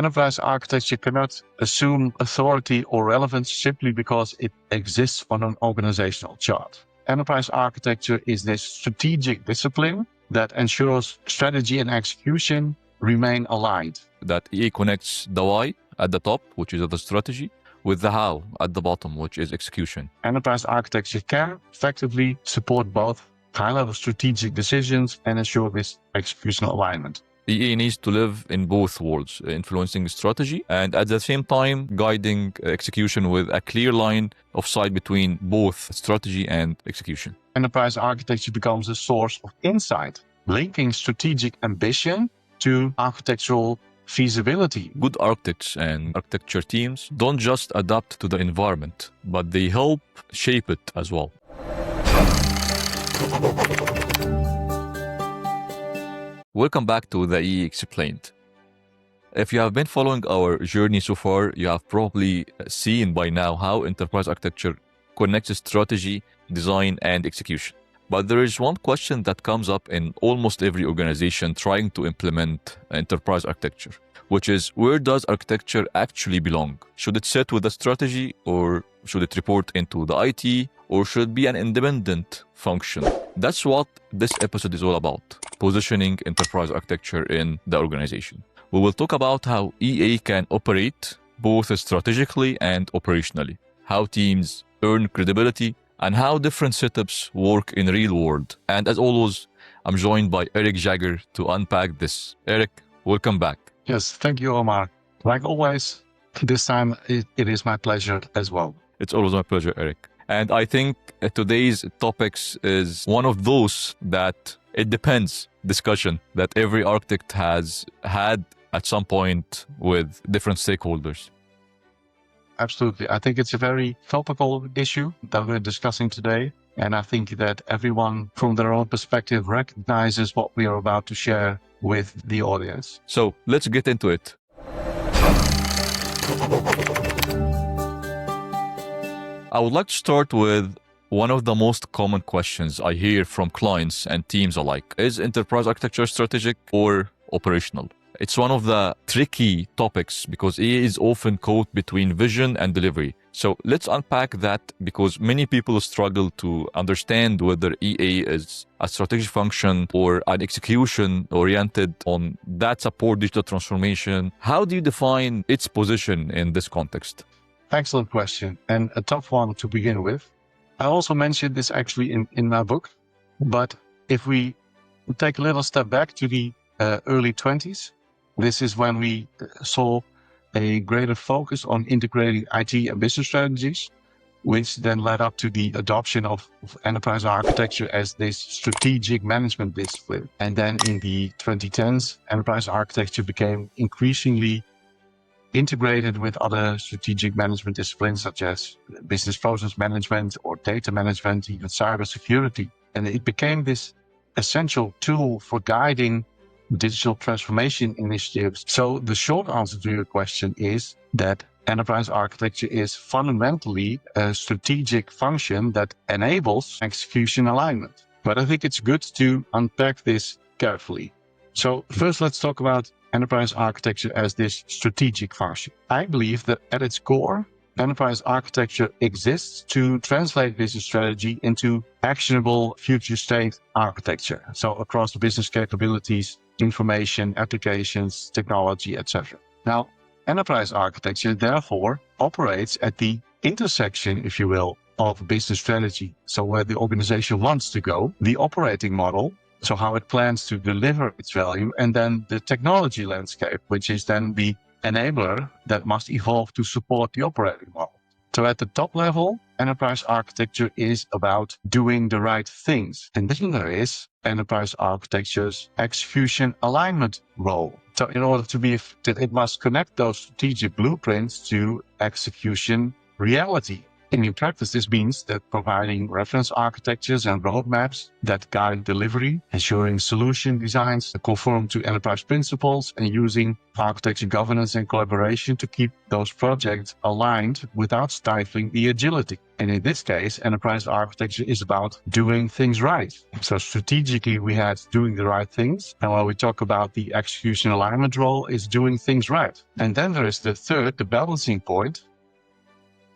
Enterprise architecture cannot assume authority or relevance simply because it exists on an organizational chart. Enterprise architecture is this strategic discipline that ensures strategy and execution remain aligned. That EA connects the why at the top, which is the strategy, with the how at the bottom, which is execution. Enterprise architecture can effectively support both high-level strategic decisions and ensure this executional alignment. EA needs to live in both worlds, influencing strategy and at the same time guiding execution with a clear line of sight between both strategy and execution. Enterprise architecture becomes a source of insight, linking strategic ambition to architectural feasibility. Good architects and architecture teams don't just adapt to the environment, but they help shape it as well. Welcome back to the EE Explained. If you have been following our journey so far, you have probably seen by now how enterprise architecture connects strategy, design, and execution. But there is one question that comes up in almost every organization trying to implement enterprise architecture, which is, where does architecture actually belong? Should it sit with the strategy, or should it report into the IT, or should it be an independent function? That's what this episode is all about, positioning enterprise architecture in the organization. We will talk about how EA can operate both strategically and operationally, how teams earn credibility, and how different setups work in real world. And as always, I'm joined by Eric Jager to unpack this. Eric, welcome back. Yes, thank you, Omar. Like always, this time it is my pleasure as well. It's always my pleasure, Eric. And I think today's topics is one of those that it depends discussion that every architect has had at some point with different stakeholders. Absolutely. I think it's a very topical issue that we're discussing today. And I think that everyone from their own perspective recognizes what we are about to share with the audience. So let's get into it. I would like to start with one of the most common questions I hear from clients and teams alike. Is enterprise architecture strategic or operational? It's one of the tricky topics because EA is often caught between vision and delivery. So let's unpack that, because many people struggle to understand whether EA is a strategic function or an execution oriented on that support digital transformation. How do you define its position in this context? Excellent question, and a tough one to begin with. I also mentioned this actually in my book, but if we take a little step back to the early 20s, this is when we saw a greater focus on integrating IT and business strategies, which then led up to the adoption of enterprise architecture as this strategic management discipline. And then in the 2010s, enterprise architecture became increasingly integrated with other strategic management disciplines such as business process management or data management, even cybersecurity. And it became this essential tool for guiding digital transformation initiatives. So the short answer to your question is that enterprise architecture is fundamentally a strategic function that enables execution alignment. But I think it's good to unpack this carefully. So first, let's talk about enterprise architecture as this strategic function. I believe that at its core, enterprise architecture exists to translate business strategy into actionable future state architecture. So across the business capabilities, information, applications, technology, etc. Now, enterprise architecture therefore operates at the intersection, if you will, of business strategy. So where the organization wants to go, the operating model, so how it plans to deliver its value, and then the technology landscape, which is then the enabler that must evolve to support the operating model. So at the top level, enterprise architecture is about doing the right things. And then there is enterprise architecture's execution alignment role. So in order to be effective, it must connect those strategic blueprints to execution reality. And in practice, this means that providing reference architectures and roadmaps that guide delivery, ensuring solution designs conform to enterprise principles, and using architecture governance and collaboration to keep those projects aligned without stifling the agility. And in this case, enterprise architecture is about doing things right. So strategically, we had doing the right things. And when we talk about the execution alignment role, is doing things right. And then there is the third, the balancing point,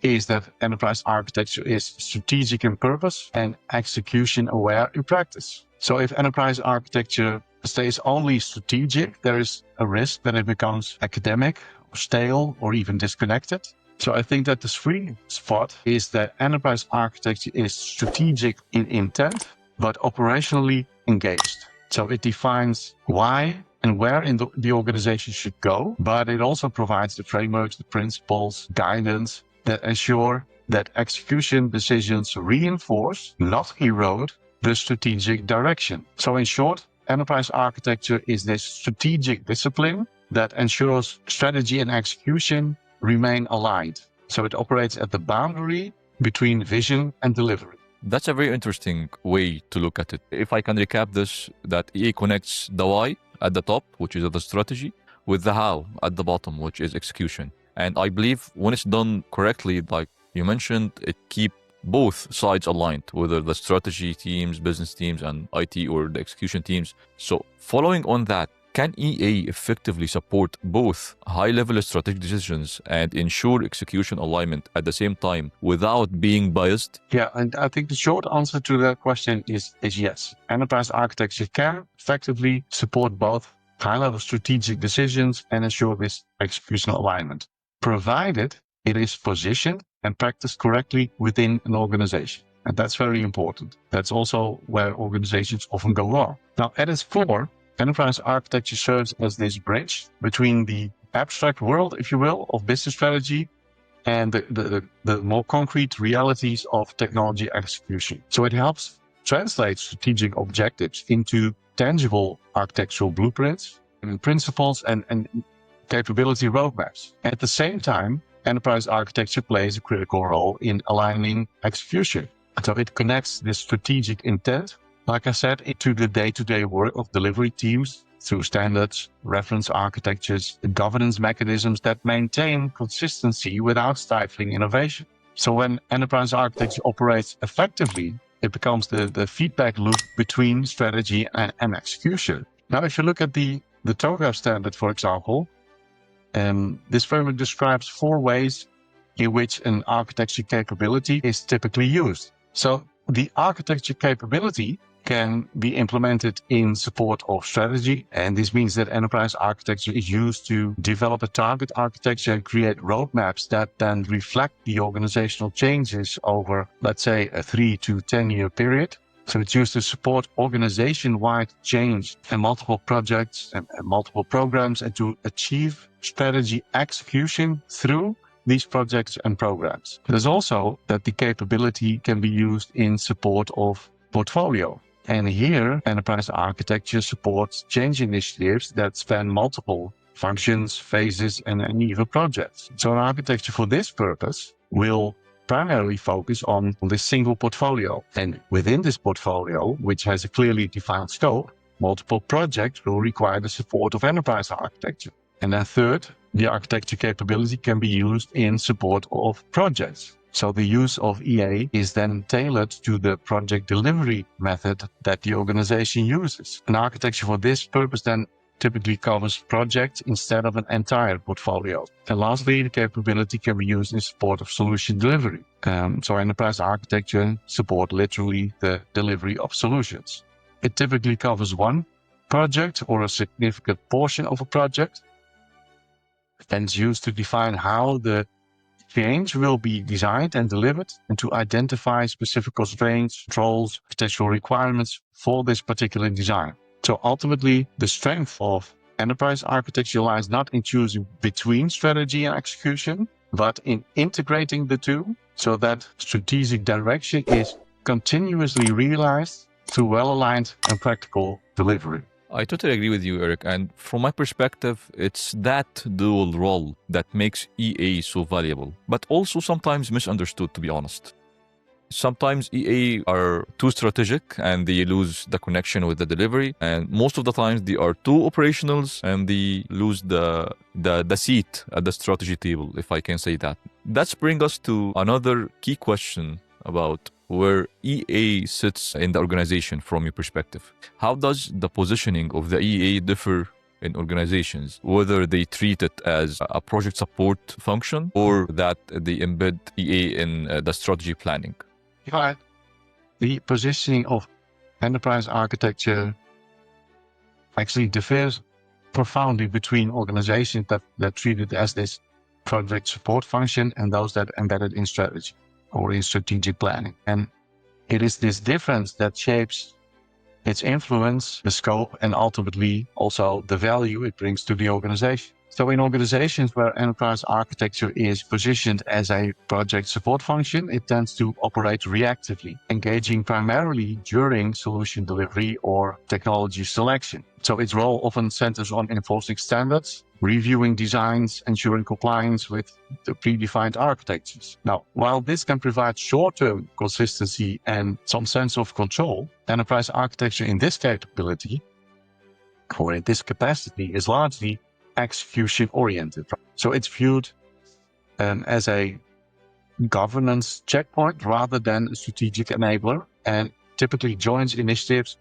is that enterprise architecture is strategic in purpose and execution aware in practice. So if enterprise architecture stays only strategic, there is a risk that it becomes academic, stale, or even disconnected. So I think that the sweet spot is that enterprise architecture is strategic in intent, but operationally engaged. So it defines why and where in the organization should go, but it also provides the frameworks, the principles, guidance that ensure that execution decisions reinforce, not erode, the strategic direction. So in short, enterprise architecture is this strategic discipline that ensures strategy and execution remain aligned. So it operates at the boundary between vision and delivery. That's a very interesting way to look at it. If I can recap this, that EA connects the why at the top, which is the strategy, with the how at the bottom, which is execution. And I believe when it's done correctly, like you mentioned, it keeps both sides aligned, whether the strategy teams, business teams, and IT or the execution teams. So following on that, can EA effectively support both high-level strategic decisions and ensure execution alignment at the same time without being biased? Yeah, and I think the short answer to that question is yes. Enterprise architecture can effectively support both high-level strategic decisions and ensure this executional alignment, provided it is positioned and practiced correctly within an organization. And that's very important. That's also where organizations often go wrong. Now, at its core, enterprise architecture serves as this bridge between the abstract world, if you will, of business strategy and the more concrete realities of technology execution. So it helps translate strategic objectives into tangible architectural blueprints and principles and capability roadmaps. At the same time, enterprise architecture plays a critical role in aligning execution. So it connects this strategic intent, like I said, into the day-to-day work of delivery teams through standards, reference architectures, and governance mechanisms that maintain consistency without stifling innovation. So when enterprise architecture operates effectively, it becomes the feedback loop between strategy and execution. Now, if you look at the TOGAF standard, for example, this framework describes 4 ways in which an architecture capability is typically used. So the architecture capability can be implemented in support of strategy. And this means that enterprise architecture is used to develop a target architecture and create roadmaps that then reflect the organizational changes over, let's say, a 3 to 10 year period. So it's used to support organization-wide change and multiple projects and multiple programs, and to achieve strategy execution through these projects and programs. There's also that the capability can be used in support of portfolio. And here, enterprise architecture supports change initiatives that span multiple functions, phases, and even projects. So an architecture for this purpose will primarily focus on this single portfolio. And within this portfolio, which has a clearly defined scope, multiple projects will require the support of enterprise architecture. And then third, the architecture capability can be used in support of projects. So the use of EA is then tailored to the project delivery method that the organization uses. An architecture for this purpose then typically covers projects instead of an entire portfolio. And lastly, the capability can be used in support of solution delivery. So enterprise architecture support literally the delivery of solutions. It typically covers one project or a significant portion of a project, and it's used to define how the change will be designed and delivered, and to identify specific constraints, controls, architectural requirements for this particular design. So ultimately, the strength of enterprise architecture lies not in choosing between strategy and execution, but in integrating the two so that strategic direction is continuously realized through well-aligned and practical delivery. I totally agree with you, Eric. And from my perspective, it's that dual role that makes EA so valuable, but also sometimes misunderstood, to be honest. Sometimes EA are too strategic and they lose the connection with the delivery. And most of the times they are too operationals and they lose the seat at the strategy table, if I can say that. That's bring us to another key question about where EA sits in the organization from your perspective. How does the positioning of the EA differ in organizations, whether they treat it as a project support function or that they embed EA in the strategy planning? Right. The positioning of enterprise architecture actually differs profoundly between organizations that treat it as this project support function and those that embed it in strategy or in strategic planning. And it is this difference that shapes its influence, the scope, and ultimately also the value it brings to the organization. So in organizations where enterprise architecture is positioned as a project support function, it tends to operate reactively, engaging primarily during solution delivery or technology selection. So its role often centers on enforcing standards, reviewing designs, ensuring compliance with the predefined architectures. Now, while this can provide short-term consistency and some sense of control, enterprise architecture in this capability, or in this capacity, is largely execution-oriented. So it's viewed as a governance checkpoint rather than a strategic enabler, and typically joins initiatives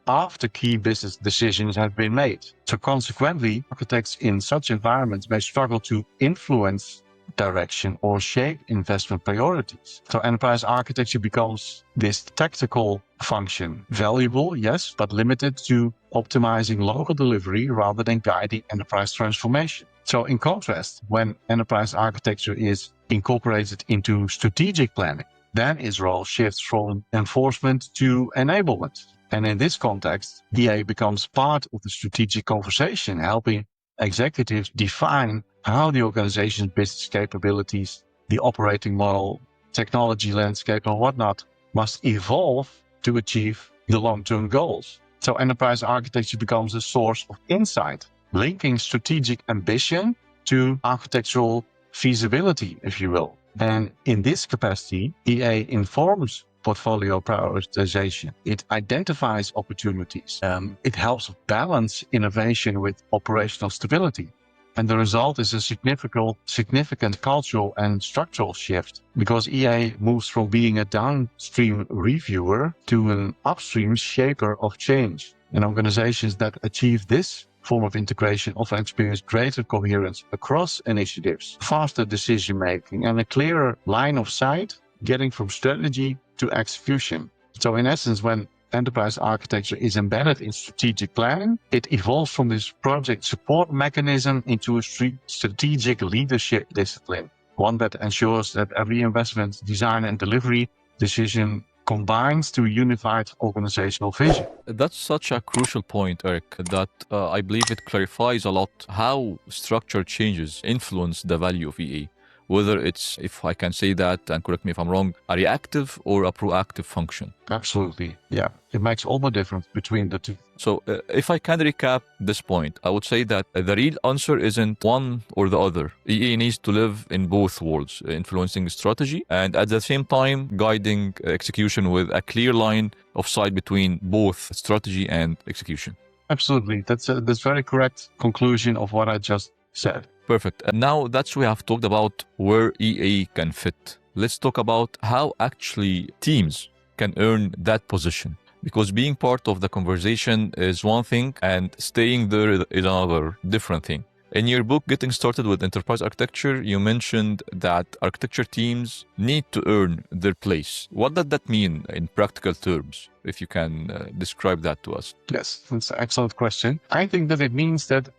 after key business decisions have been made. So consequently, architects in such environments may struggle to influence direction or shape investment priorities. So enterprise architecture becomes this tactical function, valuable, yes, but limited to optimizing local delivery rather than guiding enterprise transformation. So in contrast, when enterprise architecture is incorporated into strategic planning, then its role shifts from enforcement to enablement. And in this context, EA becomes part of the strategic conversation, helping executives define how the organization's business capabilities, the operating model, technology landscape, and whatnot must evolve to achieve the long-term goals. So enterprise architecture becomes a source of insight, linking strategic ambition to architectural feasibility, if you will. And in this capacity, EA informs portfolio prioritization. It identifies opportunities. It helps balance innovation with operational stability. And the result is a significant cultural and structural shift, because EA moves from being a downstream reviewer to an upstream shaper of change. And organizations that achieve this form of integration often experience greater coherence across initiatives, faster decision-making, and a clearer line of sight getting from strategy to execution. So in essence, when enterprise architecture is embedded in strategic planning, it evolves from this project support mechanism into a strategic leadership discipline, one that ensures that every investment, design, and delivery decision combines to a unified organizational vision. That's such a crucial point, Eric, that I believe it clarifies a lot how structure changes influence the value of EA. Whether it's, if I can say that, and correct me if I'm wrong, a reactive or a proactive function. Absolutely. Yeah. It makes all the difference between the two. So if I can recap this point, I would say that the real answer isn't one or the other. EA needs to live in both worlds, influencing strategy and at the same time guiding execution with a clear line of sight between both strategy and execution. Absolutely. That's very correct conclusion of what I just said. Perfect. And now that we have talked about where EA can fit, let's talk about how actually teams can earn that position. Because being part of the conversation is one thing and staying there is another different thing. In your book, Getting Started with Enterprise Architecture, you mentioned that architecture teams need to earn their place. What does that mean in practical terms, if you can describe that to us? Yes, that's an excellent question. I think that it means that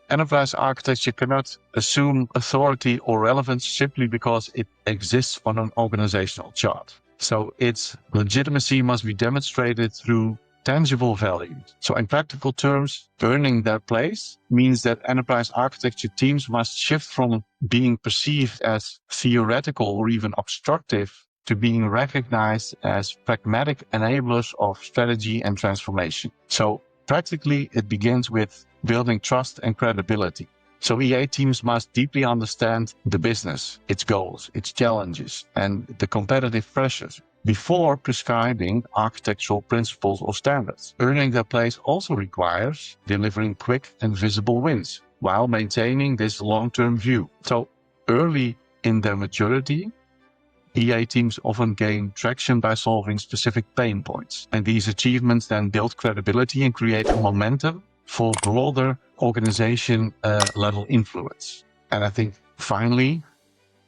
enterprise architecture cannot assume authority or relevance simply because it exists on an organizational chart. So its legitimacy must be demonstrated through tangible value. So in practical terms, earning their place means that enterprise architecture teams must shift from being perceived as theoretical or even obstructive to being recognized as pragmatic enablers of strategy and transformation. So Practically, it begins with building trust and credibility. So EA teams must deeply understand the business, its goals, its challenges, and the competitive pressures before prescribing architectural principles or standards. Earning their place also requires delivering quick and visible wins while maintaining this long-term view. So early in their maturity, EA teams often gain traction by solving specific pain points. And these achievements then build credibility and create a momentum for broader organization level influence. And I think finally,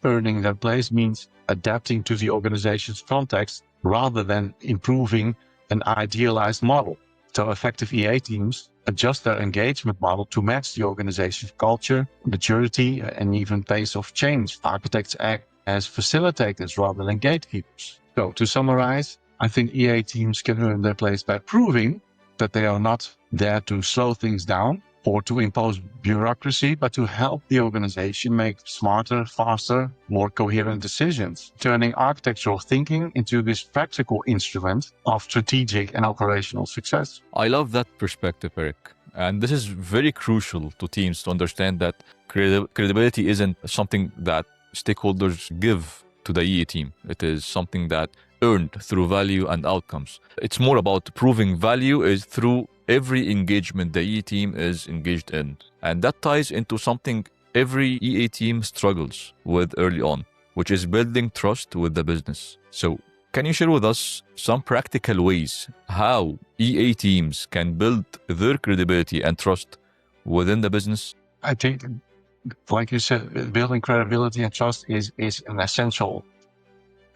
earning their place means adapting to the organization's context rather than improving an idealized model. So effective EA teams adjust their engagement model to match the organization's culture, maturity, and even pace of change. Architects act as facilitators rather than gatekeepers. So to summarize, I think EA teams can earn their place by proving that they are not there to slow things down or to impose bureaucracy, but to help the organization make smarter, faster, more coherent decisions, turning architectural thinking into this practical instrument of strategic and operational success. I love that perspective, Eric. And this is very crucial to teams to understand that credibility isn't something that stakeholders give to the EA team. It is something that earned through value and outcomes. It's more about proving value is through every engagement the EA team is engaged in. And that ties into something every EA team struggles with early on, which is building trust with the business. So can you share with us some practical ways how EA teams can build their credibility and trust within the business? I think, like you said, building credibility and trust is an essential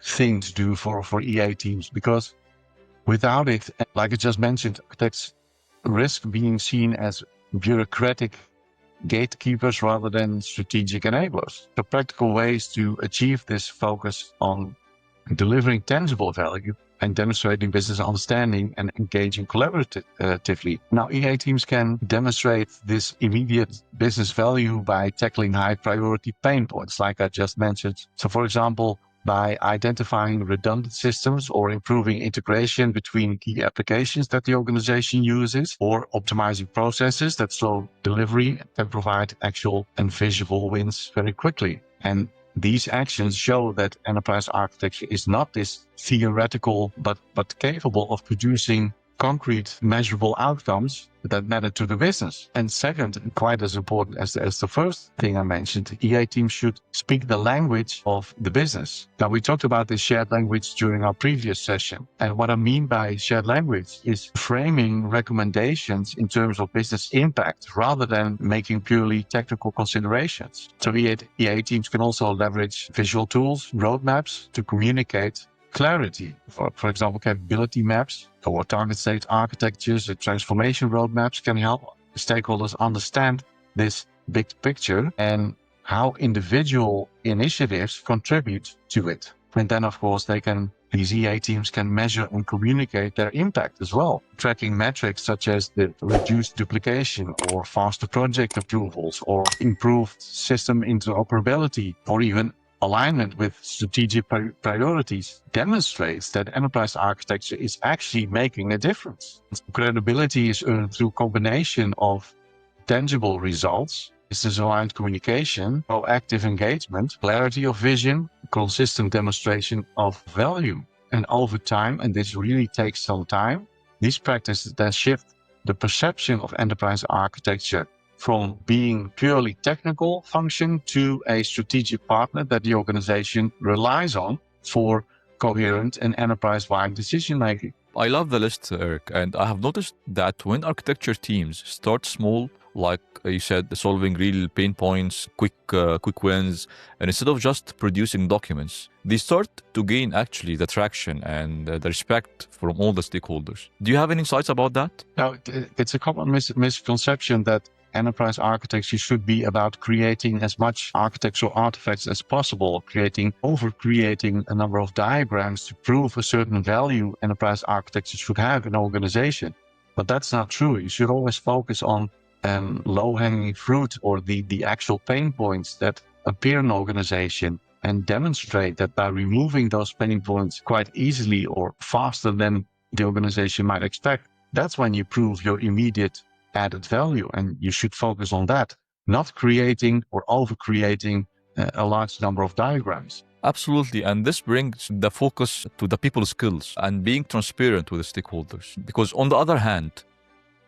thing to do for EA teams, because without it, like I just mentioned, architects risk being seen as bureaucratic gatekeepers rather than strategic enablers. The practical ways to achieve this focus on delivering tangible value and demonstrating business understanding and engaging collaboratively. Now, EA teams can demonstrate this immediate business value by tackling high priority pain points, like I just mentioned. So, for example, by identifying redundant systems or improving integration between key applications that the organization uses, or optimizing processes that slow delivery and provide actual and visual wins very quickly. And these actions show that enterprise architecture is not this theoretical, but capable of producing concrete, measurable outcomes that matter to the business. And second, and quite as important as the first thing I mentioned, EA teams should speak the language of the business. Now, we talked about this shared language during our previous session. And what I mean by shared language is framing recommendations in terms of business impact rather than making purely technical considerations. So EA teams can also leverage visual tools, roadmaps to communicate clarity. For example, capability maps or target state architectures or transformation roadmaps can help stakeholders understand this big picture and how individual initiatives contribute to it. And then, of course, these EA teams can measure and communicate their impact as well, tracking metrics such as the reduced duplication or faster project approvals or improved system interoperability or even alignment with strategic priorities demonstrates that enterprise architecture is actually making a difference. Credibility is earned through combination of tangible results, business-aligned communication, proactive engagement, clarity of vision, consistent demonstration of value. And over time, and this really takes some time, these practices then shift the perception of enterprise architecture from being purely technical function to a strategic partner that the organization relies on for coherent and enterprise-wide decision-making. I love the list, Eric, and I have noticed that when architecture teams start small, like you said, solving real pain points, quick wins, and instead of just producing documents, they start to gain actually the traction and the respect from all the stakeholders. Do you have any insights about that? Now, it's a common misconception that enterprise architecture should be about creating as much architectural artifacts as possible, over-creating a number of diagrams to prove a certain value enterprise architecture should have in an organization. But that's not true. You should always focus on low-hanging fruit or the actual pain points that appear in an organization and demonstrate that by removing those pain points quite easily or faster than the organization might expect, That's when you prove your immediate added value, and you should focus on that, not creating or over-creating a large number of diagrams. Absolutely. And this brings the focus to the people skills and being transparent with the stakeholders. Because on the other hand,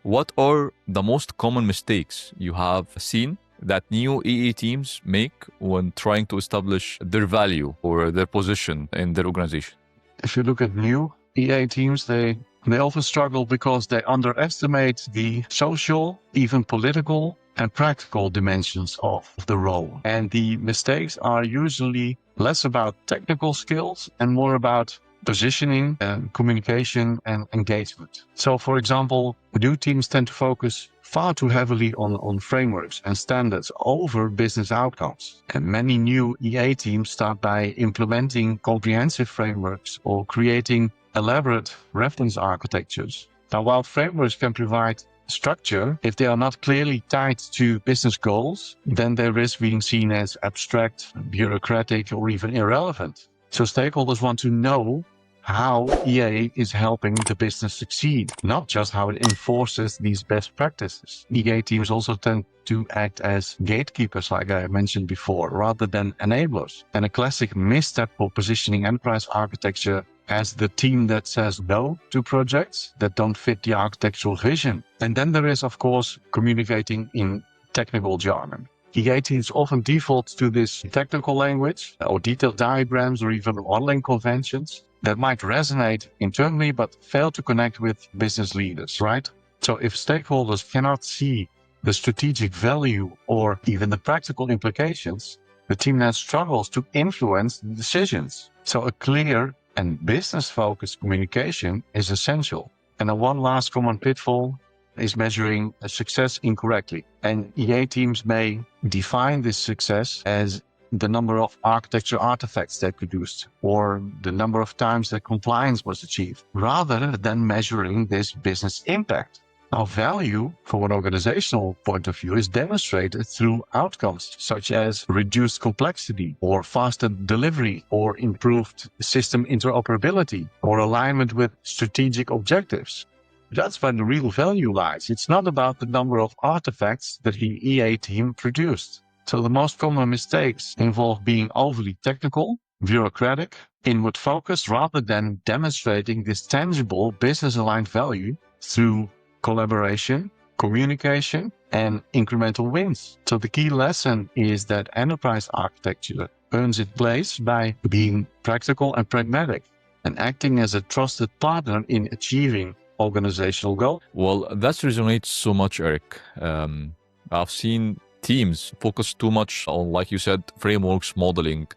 what are the most common mistakes you have seen that new EA teams make when trying to establish their value or their position in their organization? If you look at new EA teams, they often struggle because they underestimate the social, even political and practical dimensions of the role. And the mistakes are usually less about technical skills and more about positioning and communication and engagement. So, for example, new teams tend to focus far too heavily on frameworks and standards over business outcomes. And many new EA teams start by implementing comprehensive frameworks or creating elaborate reference architectures. Now, while frameworks can provide structure, if they are not clearly tied to business goals, then they risk being seen as abstract, bureaucratic, or even irrelevant. So stakeholders want to know how EA is helping the business succeed, not just how it enforces these best practices. EA teams also tend to act as gatekeepers, like I mentioned before, rather than enablers. And a classic misstep for positioning enterprise architecture as the team that says no to projects that don't fit the architectural vision. And then there is, of course, communicating in technical jargon. EA teams often default to this technical language or detailed diagrams or even modeling conventions that might resonate internally but fail to connect with business leaders, right? So if stakeholders cannot see the strategic value or even the practical implications, the team then struggles to influence the decisions. So a clear and business-focused communication is essential. And one last common pitfall is measuring a success incorrectly. And EA teams may define this success as the number of architecture artifacts they produced or the number of times that compliance was achieved, rather than measuring this business impact. Now, value from an organizational point of view is demonstrated through outcomes such as reduced complexity or faster delivery or improved system interoperability or alignment with strategic objectives. That's where the real value lies. It's not about the number of artifacts that the EA team produced. So the most common mistakes involve being overly technical, bureaucratic, inward focused, rather than demonstrating this tangible business-aligned value through collaboration, communication, and incremental wins. So the key lesson is that enterprise architecture earns its place by being practical and pragmatic and acting as a trusted partner in achieving organizational goals. Well, that resonates so much, Eric. I've seen teams focus too much on, like you said, frameworks, modeling,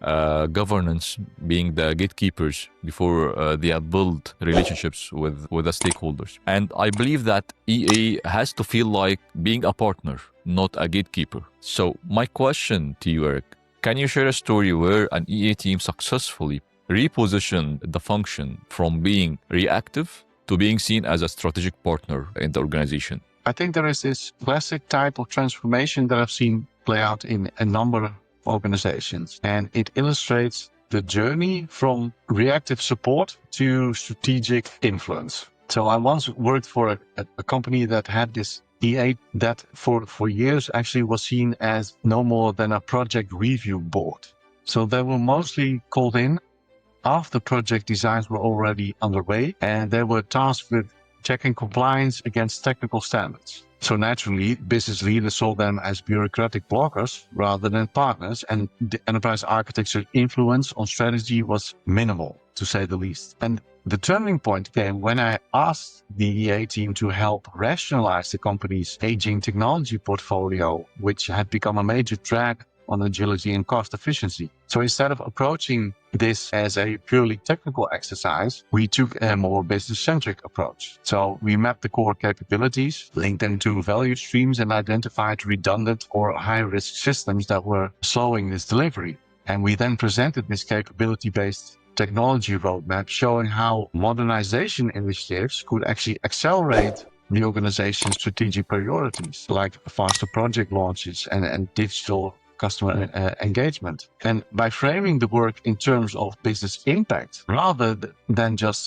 governance, being the gatekeepers before they have built relationships with the stakeholders. And I believe that EA has to feel like being a partner, not a gatekeeper. So my question to you, Eric, can you share a story where an EA team successfully repositioned the function from being reactive to being seen as a strategic partner in the organization? I think there is this classic type of transformation that I've seen play out in a number of organizations, and it illustrates the journey from reactive support to strategic influence. So I once worked for a company that had this EA that for years actually was seen as no more than a project review board. So they were mostly called in after project designs were already underway, and they were tasked with checking compliance against technical standards. So naturally, business leaders saw them as bureaucratic blockers rather than partners, and the enterprise architecture influence on strategy was minimal, to say the least. And the turning point came when I asked the EA team to help rationalize the company's aging technology portfolio, which had become a major drag on agility and cost efficiency. So instead of approaching this as a purely technical exercise, we took a more business-centric approach. So we mapped the core capabilities, linked them to value streams, and identified redundant or high-risk systems that were slowing this delivery. And we then presented this capability-based technology roadmap showing how modernization initiatives could actually accelerate the organization's strategic priorities, like faster project launches and digital customer engagement. And by framing the work in terms of business impact, rather than just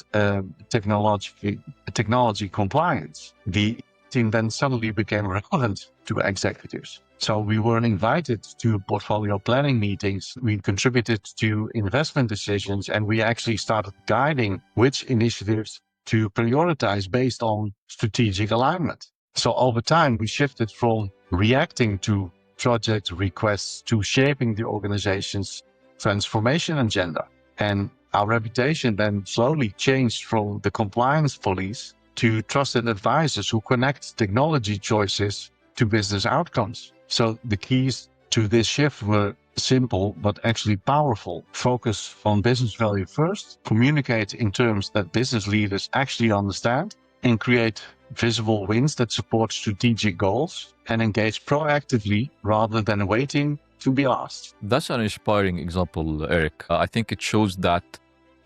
technology compliance, the team then suddenly became relevant to executives. So we were invited to portfolio planning meetings, we contributed to investment decisions, and we actually started guiding which initiatives to prioritize based on strategic alignment. So over time, we shifted from reacting to project requests to shaping the organization's transformation agenda. And our reputation then slowly changed from the compliance police to trusted advisors who connect technology choices to business outcomes. So the keys to this shift were simple, but actually powerful. Focus on business value first, communicate in terms that business leaders actually understand, and create visible wins that support strategic goals, and engage proactively rather than waiting to be asked. That's an inspiring example, Eric. I think it shows that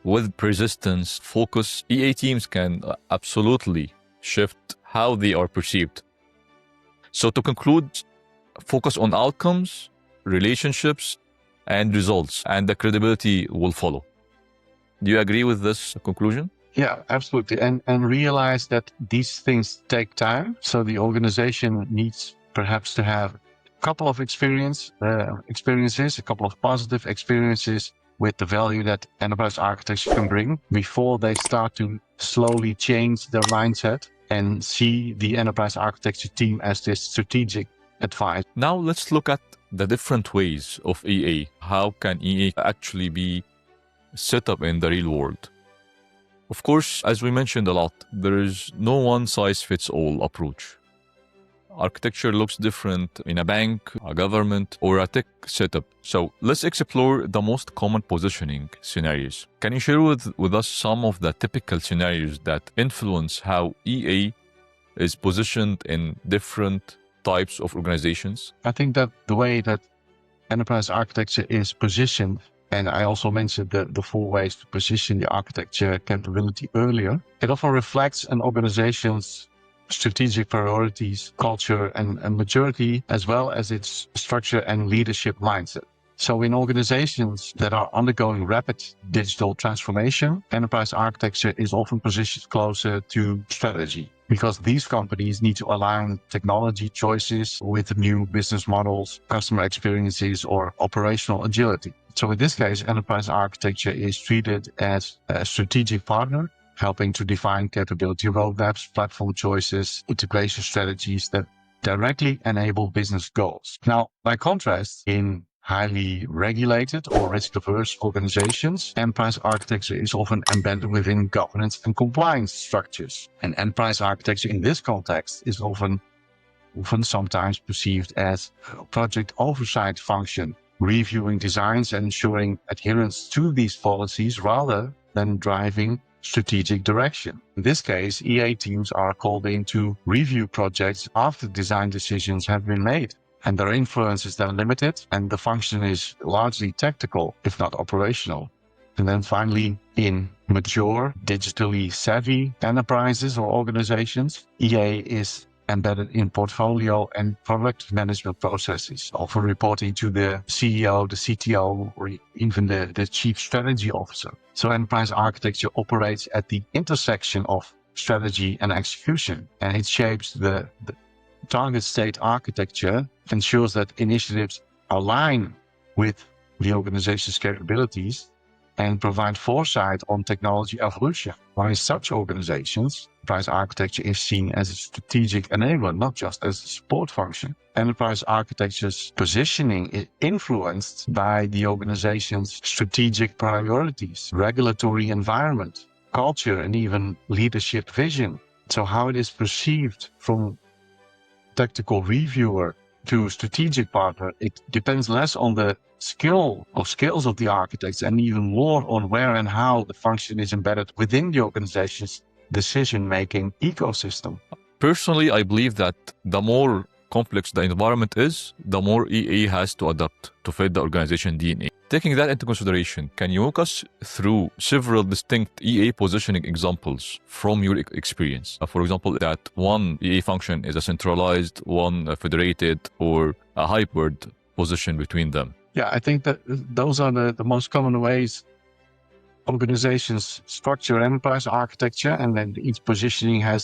with persistence, focus, EA teams can absolutely shift how they are perceived. So to conclude, focus on outcomes, relationships, and results, and the credibility will follow. Do you agree with this conclusion? Yeah, absolutely. And realize that these things take time. So the organization needs perhaps to have a couple of experiences, a couple of positive experiences with the value that enterprise architecture can bring before they start to slowly change their mindset and see the enterprise architecture team as this strategic advice. Now let's look at the different ways of EA. How can EA actually be set up in the real world? Of course, as we mentioned a lot, there is no one-size-fits-all approach. Architecture looks different in a bank, a government, or a tech setup. So let's explore the most common positioning scenarios. Can you share with us some of the typical scenarios that influence how EA is positioned in different types of organizations? I think that the way that enterprise architecture is positioned, and I also mentioned the 4 ways to position the architecture capability earlier, it often reflects an organization's strategic priorities, culture, and maturity, as well as its structure and leadership mindset. So in organizations that are undergoing rapid digital transformation, enterprise architecture is often positioned closer to strategy, because these companies need to align technology choices with new business models, customer experiences, or operational agility. So in this case, enterprise architecture is treated as a strategic partner, helping to define capability roadmaps, platform choices, integration strategies that directly enable business goals. Now, by contrast, in highly regulated or risk-averse organizations, enterprise architecture is often embedded within governance and compliance structures. And enterprise architecture in this context is often sometimes perceived as a project oversight function, reviewing designs and ensuring adherence to these policies rather than driving strategic direction. In this case, EA teams are called in to review projects after design decisions have been made, and their influence is then limited, and the function is largely tactical, if not operational. And then finally, in mature, digitally savvy enterprises or organizations, EA is embedded in portfolio and product management processes, often reporting to the CEO, the CTO, or even the chief strategy officer. So enterprise architecture operates at the intersection of strategy and execution, and it shapes the target state architecture, ensures that initiatives align with the organization's capabilities, and provide foresight on technology evolution. While in such organizations, enterprise architecture is seen as a strategic enabler, not just as a support function. Enterprise architecture's positioning is influenced by the organization's strategic priorities, regulatory environment, culture, and even leadership vision. So how it is perceived from tactical reviewer to strategic partner, it depends less on the skills of the architects and even more on where and how the function is embedded within the organization's decision-making ecosystem. Personally, I believe that the more complex the environment is, the more EA has to adapt to fit the organization DNA. Taking that into consideration, can you walk us through several distinct EA positioning examples from your experience? For example, that one EA function is a centralized, one a federated, or a hybrid position between them? Yeah, I think that those are the most common ways organizations structure enterprise architecture, and then each positioning has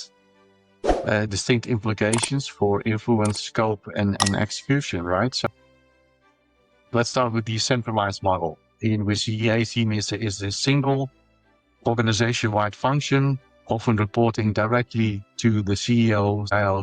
distinct implications for influence, scope, and execution, right? So let's start with the centralized model, in which the EA team is a single organization-wide function, often reporting directly to the CEO,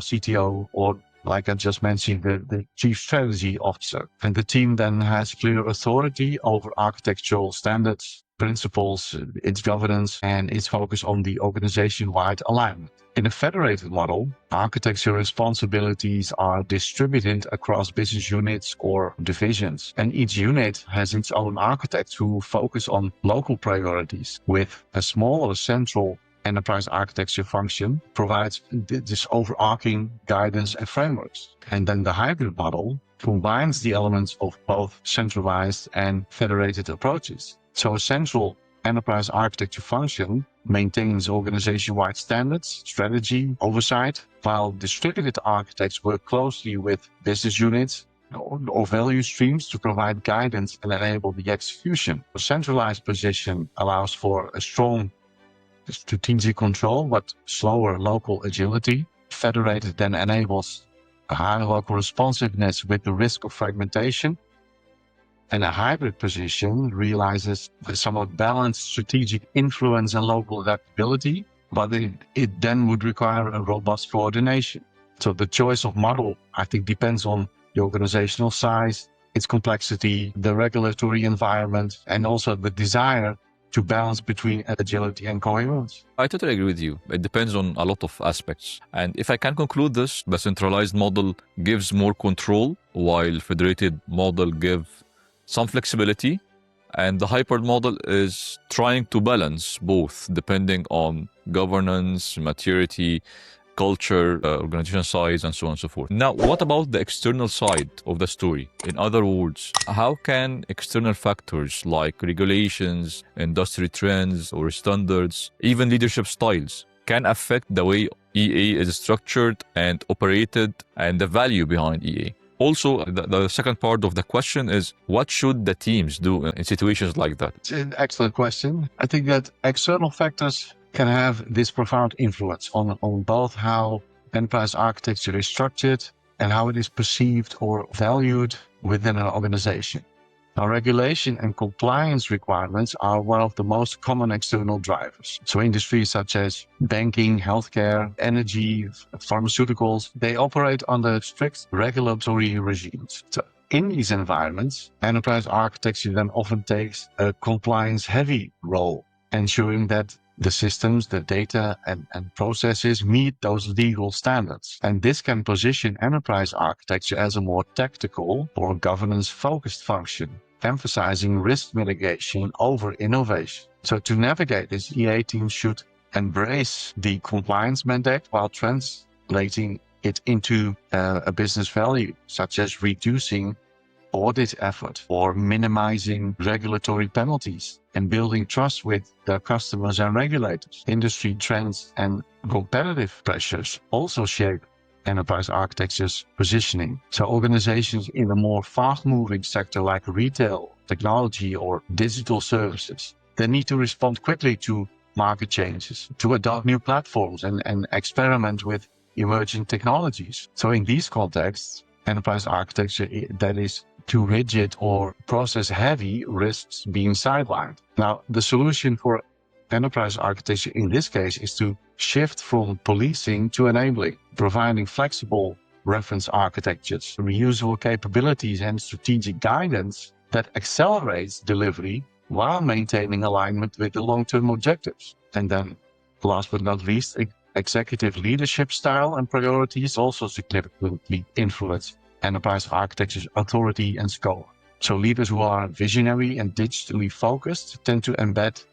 CTO, or like I just mentioned, the chief strategy officer. And the team then has clear authority over architectural standards, principles, its governance, and its focus on the organization-wide alignment. In a federated model, architecture responsibilities are distributed across business units or divisions, and each unit has its own architects who focus on local priorities, with a smaller central enterprise architecture function provides this overarching guidance and frameworks. And then the hybrid model combines the elements of both centralized and federated approaches. So a central enterprise architecture function maintains organization-wide standards, strategy, oversight, while distributed architects work closely with business units or value streams to provide guidance and enable the execution. A centralized position allows for a strong strategic control, but slower local agility. Federated then enables a higher local responsiveness with the risk of fragmentation. And a hybrid position realizes a somewhat balanced strategic influence and local adaptability, but it then would require a robust coordination. So the choice of model, I think, depends on the organizational size, its complexity, the regulatory environment, and also the desire to balance between agility and coherence. I totally agree with you. It depends on a lot of aspects. And if I can conclude this, the centralized model gives more control, while federated model gives some flexibility. And the hybrid model is trying to balance both depending on governance, maturity, culture, organization size, and so on and so forth. Now, what about the external side of the story? In other words, how can external factors like regulations, industry trends, or standards, even leadership styles, can affect the way EA is structured and operated and the value behind EA? Also, the second part of the question is, what should the teams do in situations like that? It's an excellent question. I think that external factors can have this profound influence on both how enterprise architecture is structured and how it is perceived or valued within an organization. Now, regulation and compliance requirements are one of the most common external drivers. So industries such as banking, healthcare, energy, pharmaceuticals, they operate under strict regulatory regimes. So in these environments, enterprise architecture then often takes a compliance-heavy role, ensuring that the systems, the data, and processes meet those legal standards. And this can position enterprise architecture as a more tactical or governance-focused function, emphasizing risk mitigation over innovation. So to navigate this, EA teams should embrace the compliance mandate while translating it into a business value, such as reducing audit effort or minimizing regulatory penalties and building trust with their customers and regulators. Industry trends and competitive pressures also shape enterprise architecture's positioning. So organizations in a more fast-moving sector like retail, technology, or digital services, they need to respond quickly to market changes, to adopt new platforms and experiment with emerging technologies. So in these contexts, enterprise architecture that is too rigid or process heavy risks being sidelined. Now, the solution for enterprise architecture in this case is to shift from policing to enabling, providing flexible reference architectures, reusable capabilities, and strategic guidance that accelerates delivery while maintaining alignment with the long-term objectives. And then, last but not least, executive leadership style and priorities also significantly influence enterprise architecture's authority and scope. So leaders who are visionary and digitally focused tend to embed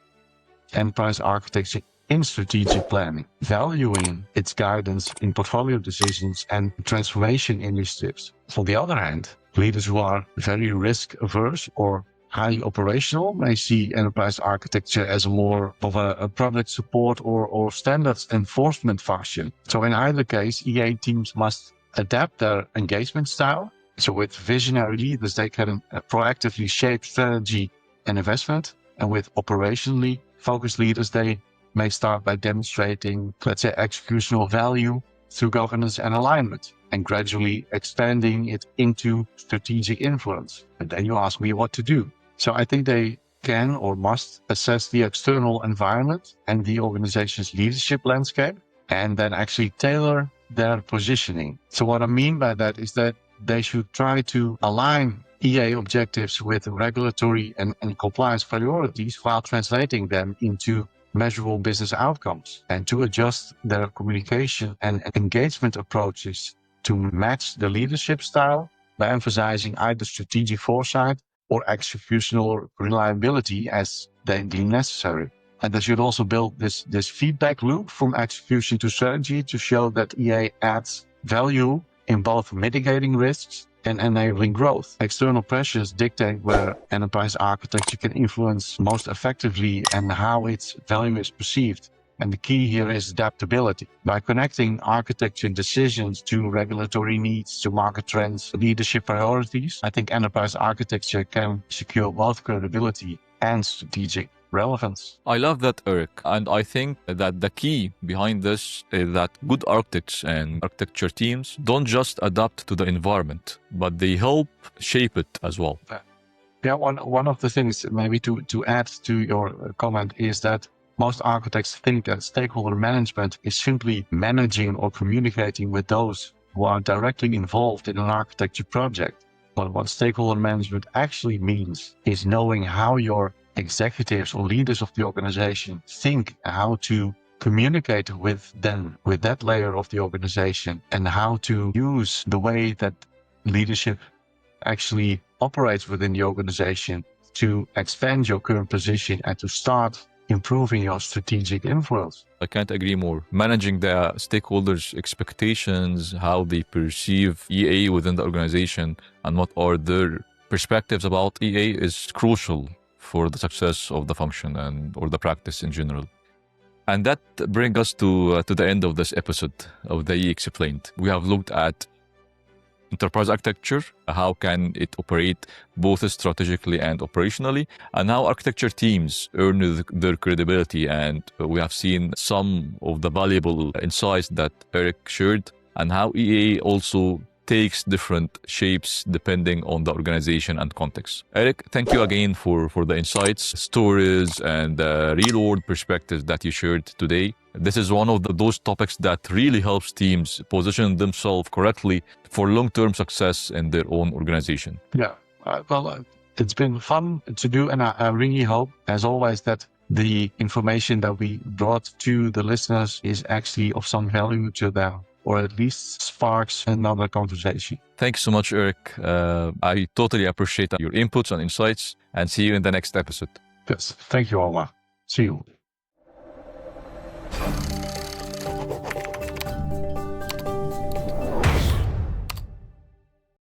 enterprise architecture in strategic planning, valuing its guidance in portfolio decisions and transformation initiatives. On the other hand, leaders who are very risk averse or highly operational may see enterprise architecture as more of a product support or standards enforcement function. So in either case, EA teams must adapt their engagement style So with visionary leaders, they can proactively shape strategy and investment. And with operationally focused leaders, they may start by demonstrating, let's say, executional value through governance and alignment, and gradually expanding it into strategic influence. And then you ask me what to do. So I think they can or must assess the external environment and the organization's leadership landscape, and then actually tailor their positioning. So what I mean by that is that they should try to align EA objectives with regulatory and compliance priorities while translating them into measurable business outcomes, and to adjust their communication and engagement approaches to match the leadership style by emphasizing either strategic foresight or executional reliability as they deem necessary. And they should also build this feedback loop from execution to strategy to show that EA adds value in both mitigating risks and enabling growth. External pressures dictate where enterprise architecture can influence most effectively and how its value is perceived. And the key here is adaptability. By connecting architecture decisions to regulatory needs, to market trends, leadership priorities, I think enterprise architecture can secure both credibility and strategic relevance. I love that, Eric. And I think that the key behind this is that good architects and architecture teams don't just adapt to the environment, but they help shape it as well. Yeah, one of the things maybe to add to your comment is that most architects think that stakeholder management is simply managing or communicating with those who are directly involved in an architecture project. But what stakeholder management actually means is knowing how your executives or leaders of the organization think, how to communicate with them, with that layer of the organization, and how to use the way that leadership actually operates within the organization to expand your current position and to start improving your strategic influence. I can't agree more. Managing the stakeholders' expectations, how they perceive EA within the organization, and what are their perspectives about EA is crucial for the success of the function and or the practice in general. And that brings us to the end of this episode of the EA Explained. We have looked at enterprise architecture, how can it operate both strategically and operationally, and how architecture teams earn their credibility. And we have seen some of the valuable insights that Eric shared, and how EA also takes different shapes depending on the organization and context. Eric, thank you again for the insights, stories, and real-world perspectives that you shared today. This is one of those topics that really helps teams position themselves correctly for long-term success in their own organization. Yeah, it's been fun to do, and I really hope, as always, that the information that we brought to the listeners is actually of some value to them, or at least sparks another conversation. Thanks so much, Eric. I totally appreciate your inputs and insights, and see you in the next episode. Yes, thank you, Omar. See you.